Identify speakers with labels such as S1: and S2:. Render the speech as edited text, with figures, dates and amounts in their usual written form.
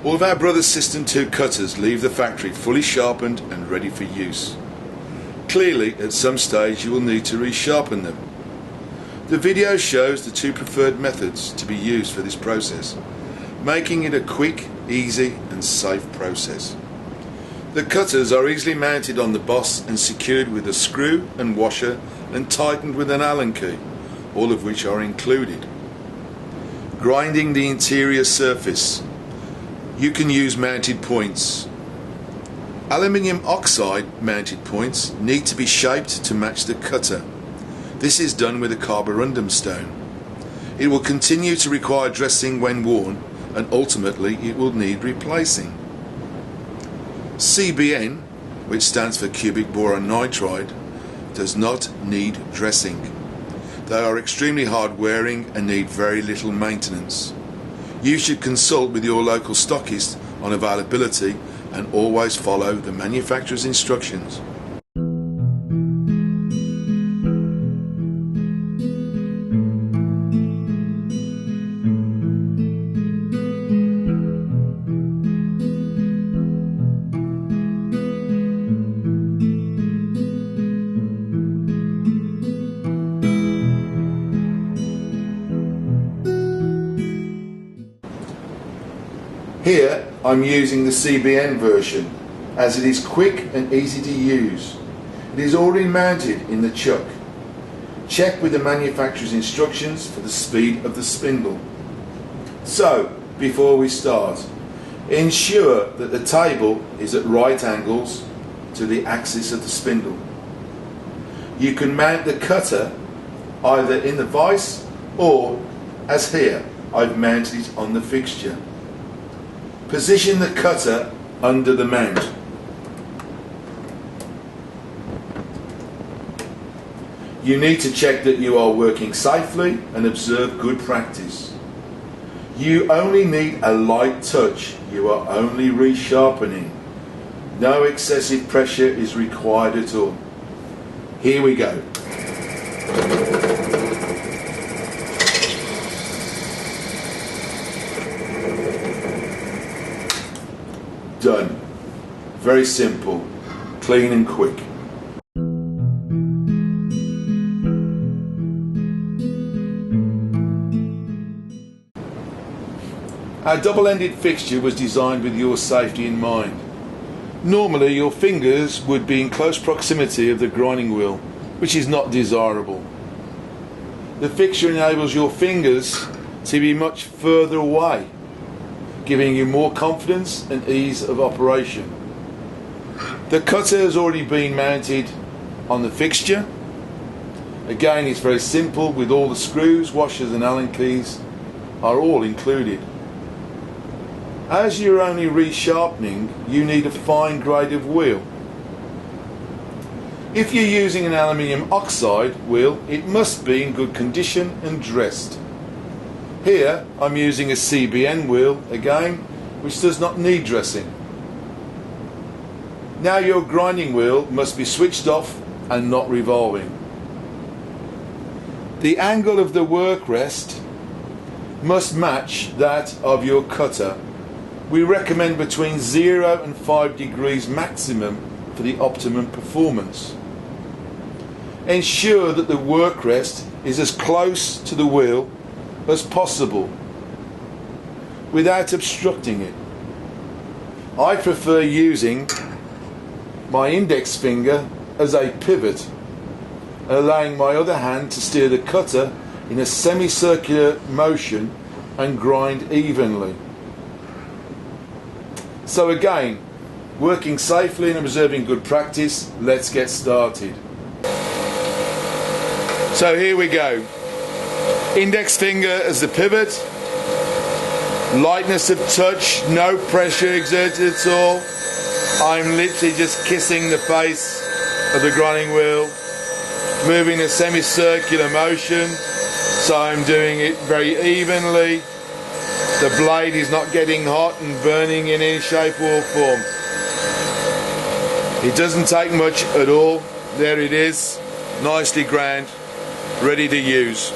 S1: All of our Brothers System 2 cutters leave the factory fully sharpened and ready for use. Clearly, at some stage you will need to resharpen them. The video shows the two preferred methods to be used for this process, making it a quick, easy and safe process. The cutters are easily mounted on the boss and secured with a screw and washer and tightened with an Allen key, all of which are included. Grinding the interior surface. You can use mounted points. Aluminium oxide mounted points need to be shaped to match the cutter. This is done with a carborundum stone. It will continue to require dressing when worn, and ultimately it will need replacing. CBN, which stands for cubic boron nitride, does not need dressing. They are extremely hard wearing and need very little maintenance. You should consult with your local stockist on availability and always follow the manufacturer's instructions. Here I'm using the CBN version as it is quick and easy to use. It is already mounted in the chuck. Check with the manufacturer's instructions for the speed of the spindle. So, before we start, ensure that the table is at right angles to the axis of the spindle. You can mount the cutter either in the vise or, as here, I've mounted it on the fixture. Position the cutter under the mount. You need to check that you are working safely and observe good practice. You only need a light touch. You are only resharpening. No excessive pressure is required at all. Here we go. Done. Very simple, clean and quick. Our double-ended fixture was designed with your safety in mind. Normally your fingers would be in close proximity of the grinding wheel, which is not desirable. The fixture enables your fingers to be much further away, giving you more confidence and ease of operation. The cutter has already been mounted on the fixture. Again, it's very simple with all the screws, washers and Allen keys are all included. As you're only resharpening, you need a fine grade of wheel. If you're using an aluminium oxide wheel, it must be in good condition and dressed. Here I'm using a CBN wheel again, which does not need dressing. Now your grinding wheel must be switched off and not revolving. The angle of the work rest must match that of your cutter. We recommend between 0 and 5 degrees maximum for the optimum performance. Ensure that the work rest is as close to the wheel as possible without obstructing it. I prefer using my index finger as a pivot, allowing my other hand to steer the cutter in a semicircular motion and grind evenly. So again, working safely and observing good practice, let's get started. So here we go. Index finger as the pivot, lightness of touch, no pressure exerted at all. I'm literally just kissing the face of the grinding wheel, moving a semicircular motion, so I'm doing it very evenly. The blade is not getting hot and burning in any shape or form. It doesn't take much at all. There it is, nicely ground, ready to use.